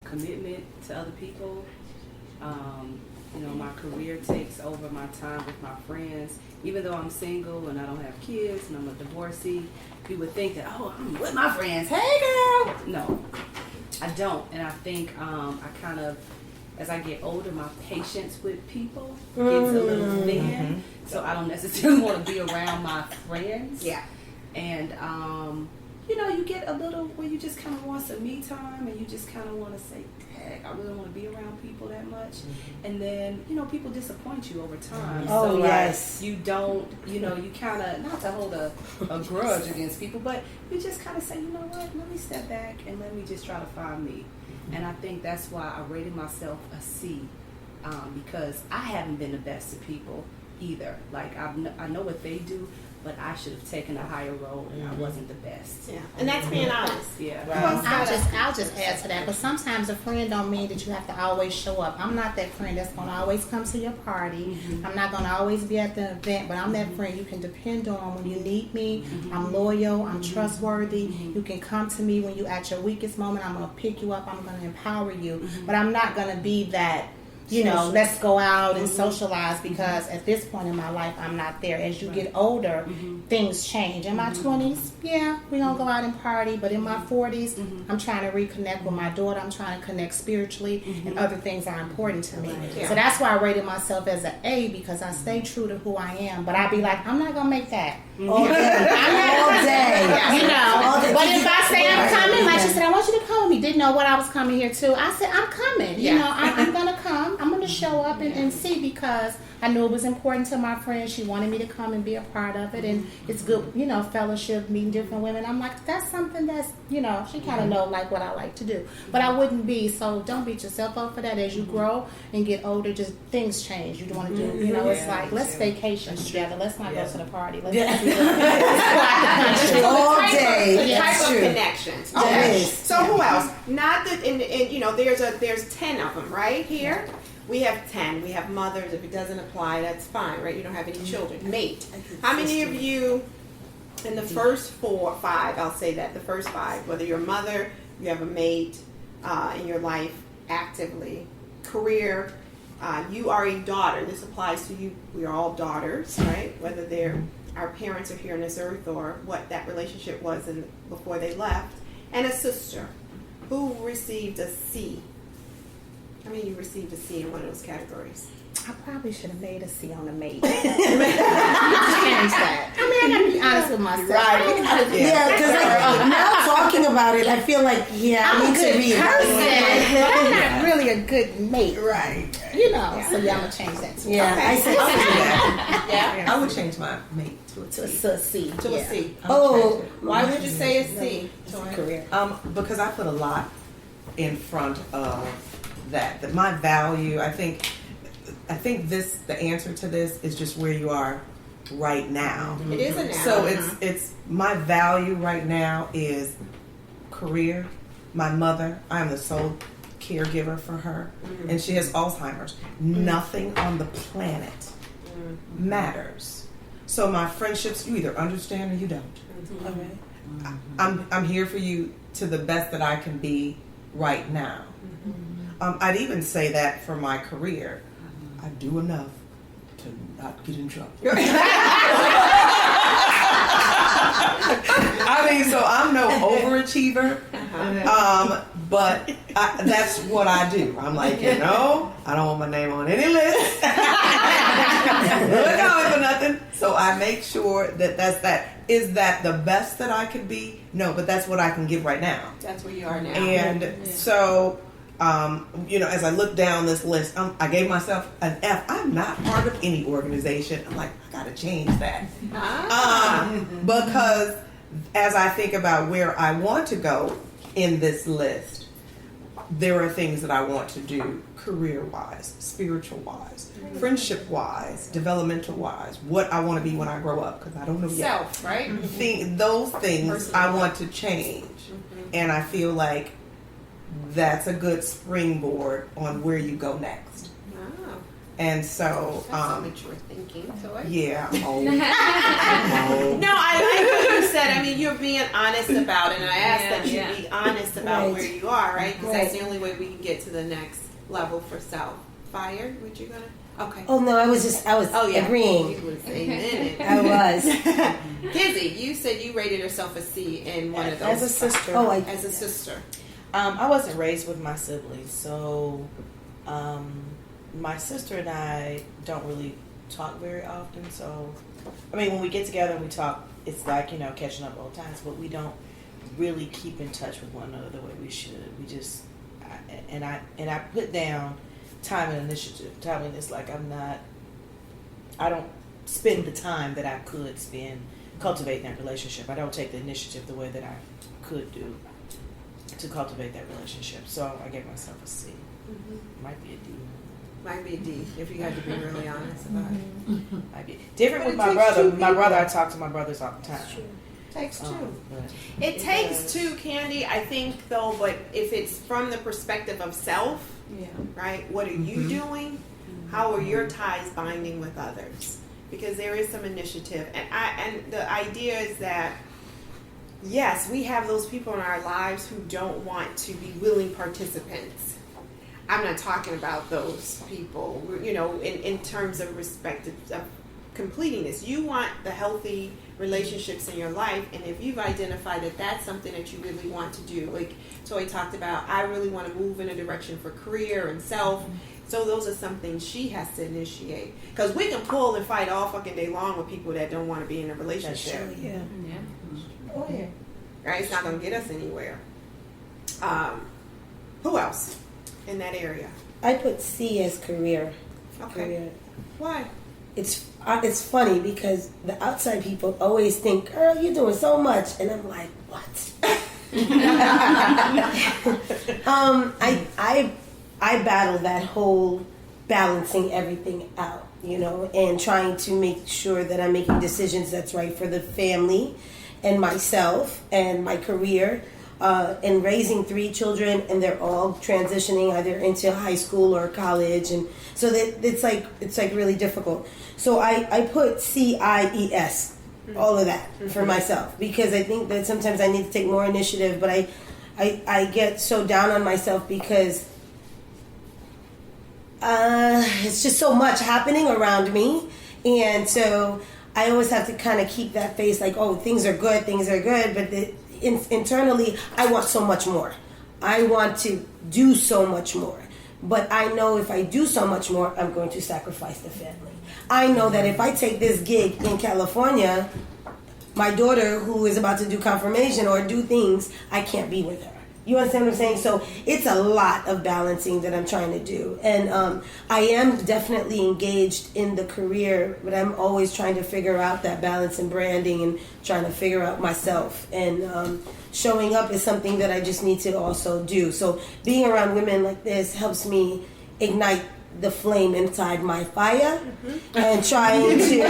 commitment to other people. You know, my career takes over my time with my friends. Even though I'm single and I don't have kids and I'm a divorcee, you would think that, oh, I'm with my friends. Hey, girl. No, I don't. And I think I kind of, as I get older, my patience with people gets a little thin. So I don't necessarily want to be around my friends. Yeah. And, you know, you get a little where you just kind of want some me time and you just kind of want to say, heck, I really don't want to be around people that much. And then, you know, people disappoint you over time. Oh, so yes. you don't, you know, you kind of, not to hold a grudge against people, but you just kind of say, you know what, let me step back and let me just try to find me. And I think that's why I rated myself a C, because I haven't been the best to people either. Like, I know what they do, but I should have taken a higher role and I wasn't the best. Yeah, and that's being honest. Yeah. I'll just add to that. But sometimes a friend don't mean that you have to always show up. I'm not that friend that's gonna always come to your party. I'm not gonna always be at the event, but I'm that friend you can depend on when you need me. I'm loyal. I'm trustworthy. You can come to me when you at your weakest moment. I'm gonna pick you up. I'm gonna empower you. But I'm not gonna be that. You know, let's go out and socialize, because at this point in my life, I'm not there. As you get older, things change. In my 20s, yeah, we're going to go out and party. But in my 40s, I'm trying to reconnect with my daughter. I'm trying to connect spiritually, and other things are important to me. So that's why I rated myself as an A, because I stay true to who I am. But I be like, I'm not going to make that. All day. You know, but if I say I'm coming, like she said, I want you to come with me. Didn't know what I was coming here to. I said, I'm coming. You know, I'm going to come. I'm going to show up and see, because I knew it was important to my friend. She wanted me to come and be a part of it. And it's good, you know, fellowship, meeting different women. I'm like, that's something that's, you know, she kind of know like what I like to do. But I wouldn't be, so don't beat yourself up for that. As you grow and get older, just things change. You want to do, you know, it's like, let's vacation together. Let's not go to the party. Let's all day. Type of connections. Okay. So who else? Not that, and you know, there's 10 of them right here. We have 10. We have mothers. If it doesn't apply, that's fine, right? You don't have any children. Mate. How many of you in the first 5, I'll say that, the first 5, whether you're a mother, you have a mate in your life actively, career, you are a daughter. This applies to you. We are all daughters, right? Whether our parents are here on this earth or what that relationship was before they left. And a sister who received a C. How many of you received a C in one of those categories? I probably should have made a C on a mate. You change that. I mean, I gotta be honest with myself. Right. Yeah, because now talking about it, I feel like, I'm I a need good to be person, but I'm not really a good mate. Right. You know, so I'm gonna change that too. Yeah, Okay. I said Yeah. I would change my mate to a To a C. To a C. Oh, Why would you say a C? Career. because I put a lot in front of that my value, I think the answer to this is just where you are right now. It is a now. So it's my value right now is career. My mother, I am the sole caregiver for her, and she has Alzheimer's. Nothing on the planet matters. So my friendships, you either understand or you don't. Okay. I'm here for you to the best that I can be right now. I'd even say that for my career, I do enough to not get in trouble. I mean, so I'm no overachiever, but that's what I do. I'm like, I don't want my name on any list. Look out for nothing. So I make sure that. Is that the best that I could be? No, but that's what I can give right now. That's where you are now. And so, as I look down this list, I gave myself an F. I'm not part of any organization. I'm like, I gotta change that. Because as I think about where I want to go in this list, there are things that I want to do career-wise, spiritual-wise, friendship-wise, developmental-wise, what I want to be when I grow up, because I don't know yet. Self, right? Those things I want to change. And I feel like that's a good springboard on where you go next. Wow. And so, That's so mature thinking. So yeah, I'm old. No, I like what you said. I mean, you're being honest about it, and I ask that you be honest about Right. where you are, right? Because that's Right. the only way we can get to the next level for self. Fire? What you gonna? Okay. Oh no, I was agreeing. You was amen. I was. Kizzy, you said you rated yourself a C in one of those. As a sister. Oh, As a sister. I wasn't raised with my siblings, so my sister and I don't really talk very often. So, I mean, when we get together and we talk, it's like, catching up old times, but we don't really keep in touch with one another the way we should. We just, I put down time and initiative. Timeliness, like I don't spend the time that I could spend cultivating that relationship. I don't take the initiative the way that I could do to cultivate that relationship. So I gave myself a C. Might be a D. Might be a D, if you had to be really honest about it. Might be different But with it my takes brother. two My brother, I people. talk to my brothers all the time. Takes two. But It takes two, Candy, I think, though, but if it's from the perspective of self, right? What are you doing? How are your ties binding with others? Because there is some initiative. And the idea is that, yes, we have those people in our lives who don't want to be willing participants. I'm not talking about those people, in terms of respect of completing this. You want the healthy relationships in your life, and if you've identified that that's something that you really want to do, like Toy talked about, I really want to move in a direction for career and self. So those are some things she has to initiate. Because we can pull and fight all fucking day long with people that don't want to be in a relationship. Yeah. Oh yeah. Right? It's not going to get us anywhere. Who else in that area? I put C as career. Okay. Career. Why? It's funny because the outside people always think, "Girl, you're doing so much," and I'm like, "What?" I battle that whole balancing everything out, and trying to make sure that I'm making decisions that's right for the family and myself and my career. And raising 3 children, and they're all transitioning either into high school or college, and so that it's like really difficult. So I put CIES, all of that for myself, because I think that sometimes I need to take more initiative, but I get so down on myself because it's just so much happening around me, and so I always have to kind of keep that face like, oh, things are good, but internally, I want so much more. I want to do so much more. But I know if I do so much more, I'm going to sacrifice the family. I know that if I take this gig in California, my daughter who is about to do confirmation or do things, I can't be with her. You understand what I'm saying? So it's a lot of balancing that I'm trying to do. And I am definitely engaged in the career, but I'm always trying to figure out that balance and branding and trying to figure out myself. And showing up is something that I just need to also do. So being around women like this helps me ignite the flame inside my fire and trying to see,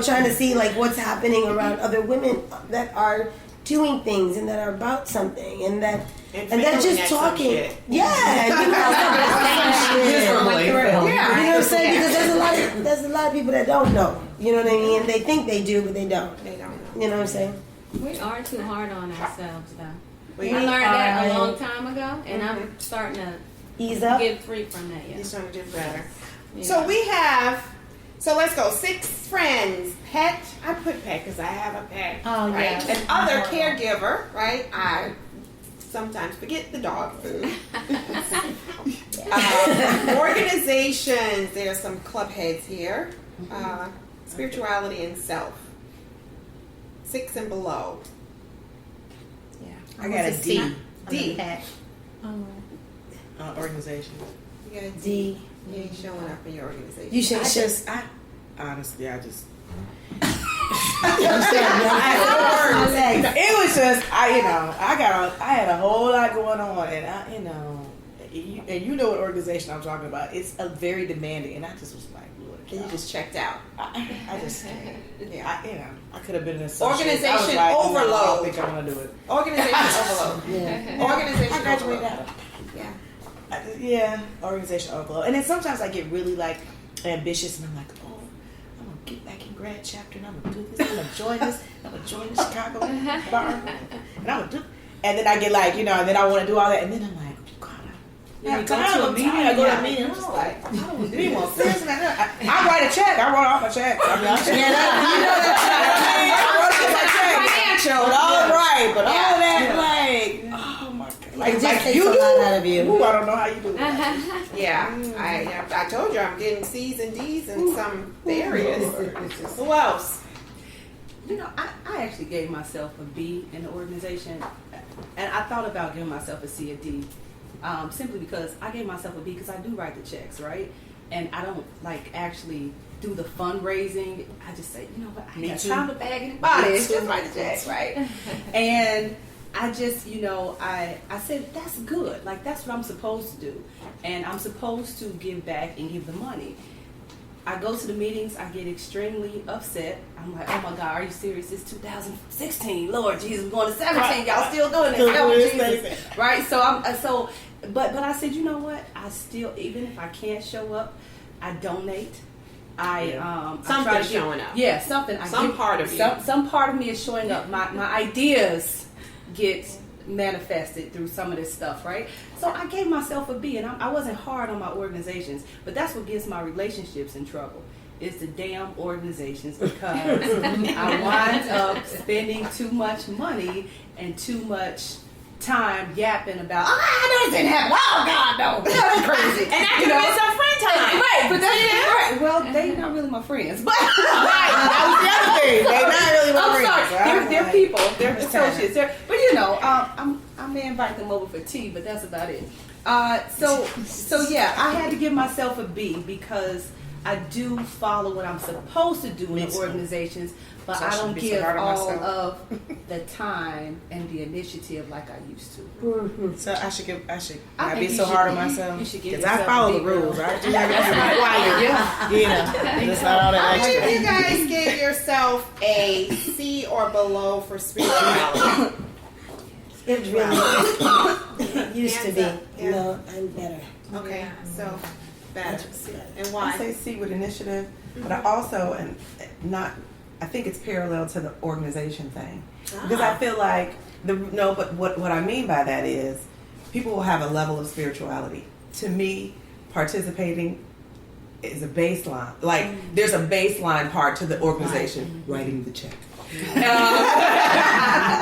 trying to see like what's happening around other women that are doing things and that are about something and that just talking. Yeah, you know what I'm saying? Because there's a lot of people that don't know. You know what I mean? They think they do, but they don't. They don't know. You know what I'm saying? We are too hard on ourselves, though. We I learned that a are. long time ago, and I'm starting to Ease up. get free from that. Yeah. You're trying to do better. Yeah. So let's go. 6 friends. Pet. I put pet because I have a pet. Oh, right? yes. An other caregiver, right? I sometimes forget the dog food. Organizations. There's some club heads here. Spirituality and self. 6 and below. yeah, I got a D. D. Organization. You got a D. D. You ain't showing up in your organization. You should. Honestly, I just. Legs. It was just I had a whole lot going on, and you know what organization I'm talking about. It's a very demanding, and I just was like, Lord, And you just checked out. I just Yeah. I could have been an associate. Organization I was like, no, I overload. don't think I want to do it. Organization overload. Yeah. Organization I graduated overload. out. Yeah. Yeah, organization overload. And then sometimes I get really like ambitious and I'm like, oh, I'm gonna get back in grad chapter and I'm gonna do this, I'm gonna join this, I'm gonna join the Chicago bar, and I'm gonna do, and then I get like, and then I want to do all that, and then I'm like, God, Yeah, you go to a meeting, I go to yeah. a meeting, I'm just like, I don't need more this and that. I write a check, I wrote off a check. I mean, I wrote off my check. Financial. But all right, but all Yeah. that, like, oh my God. It just Like takes you a do? lot out of you. Ooh, I don't know how you do it. Yeah, I told you I'm getting C's and D's in some areas. Who else? I actually gave myself a B in the organization, and I thought about giving myself a C or D, simply because I gave myself a B because I do write the checks, right? And I don't actually do the fundraising. I just say, you know what, I ain't got time to bag anybody. Just write the checks, right? And I just, I said, that's good. Like, that's what I'm supposed to do. And I'm supposed to give back and give the money. I go to the meetings, I get extremely upset. I'm like, oh my God, are you serious? It's 2016. Lord Jesus, we're going to 17. Y'all still doing this. Help me, Jesus. Right? So but I said, you know what? I still, even if I can't show up, I donate. I try to Something's showing up. Yeah, something. Some part of you. Some part of me is showing up. My ideas get manifested through some of this stuff, right? So I gave myself a B, and I wasn't hard on my organizations, but that's what gets my relationships in trouble. It's the damn organizations, because I wind up spending too much money and too much time yapping about, this didn't happen. Oh God, no, that's crazy. And that could have been some friend time. Right, but that's right. Well, they're not really my friends, but Right, that was the other thing. They're not really my I'm friends. sorry. They're people. They're associates. I may invite them over for tea, but that's about it. So yeah, I had to give myself a B because I do follow what I'm supposed to do in the organizations, but So I I don't shouldn't be so give hard on all myself. of the time and the initiative like I used to. So I should I not think be you so should- hard on myself. you should give Because I yourself follow a the B, rules. girl. I do everything required. That's not all that How many extra. of you guys gave yourself a C or below for spirituality? It really used to be. Hands up. Yeah. No, I'm better. Okay, so better. And I why? say C with initiative, but I also I think it's parallel to the organization thing, because I feel like but what I mean by that is people will have a level of spirituality. To me, participating is a baseline. Like there's a baseline part to the organization, writing the check.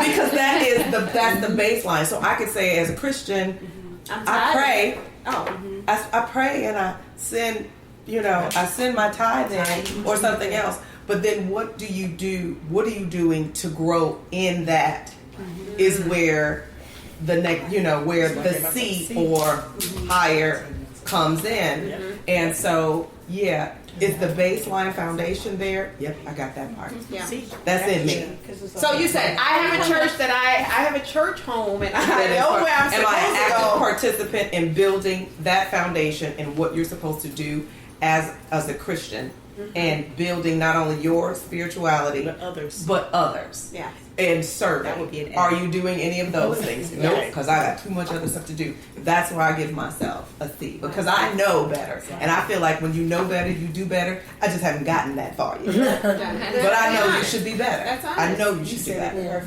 Because that's the baseline. So I could say, as a Christian, I pray. I pray and I send, I send my tithe in or something else. But then what do you do? What are you doing to grow in that? Is where the next, where the C or higher comes in. And so, yeah, is the baseline foundation there? Yep, I got that part. Yeah. That's in me. So you said, I have a church I have a church home and I That is know part- where I'm Am I an supposed to active go. participant in building that foundation and what you're supposed to do as a Christian, and building not only your spirituality But others. but others, Yeah. and serving? That would be an A. Are you doing any of those things? Nope, Right. because I got too much other stuff to do. That's where I give myself a C, because I know better, and I feel like when you know better, you do better. I just haven't gotten that far yet, but I know you should be better. That's honest. I know you should be better.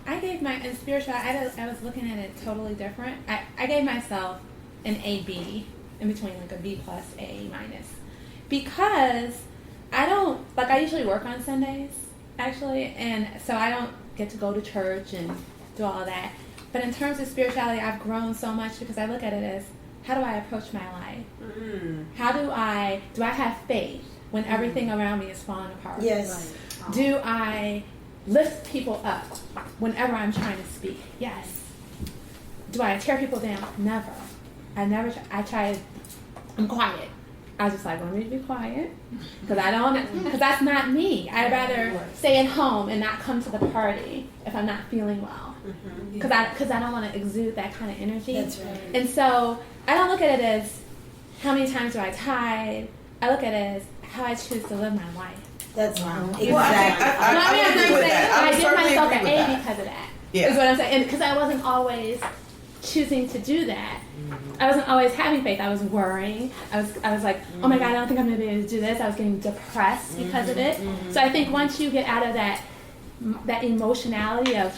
I gave my, in spiritual, I was looking at it totally different. I gave myself an AB, in between like a B plus, A minus. Because I usually work on Sundays, actually, and so I don't get to go to church and do all of that. But in terms of spirituality, I've grown so much because I look at it as, how do I approach my life? How do I have faith when everything around me is falling apart? Yes. Do I lift people up whenever I'm trying to speak? Yes. Do I tear people down? Never. I'm quiet. I was just like, let me be quiet, because that's not me. I'd rather stay at home and not come to the party if I'm not feeling well, because I don't want to exude that kind of energy. That's right. And so I don't look at it as how many times do I tithe. I look at it as how I choose to live my life. That's No, exactly. I mean, I would agree with that. I I would give certainly myself agree an with A that. because of that. Yeah. Is what I'm saying, because I wasn't always choosing to do that. I wasn't always having faith. I was worrying. I was like, oh my God, I don't think I'm going to be able to do this. I was getting depressed because of it. So I think once you get out of that emotionality of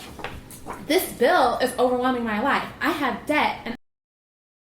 this bill is overwhelming my life. I have debt and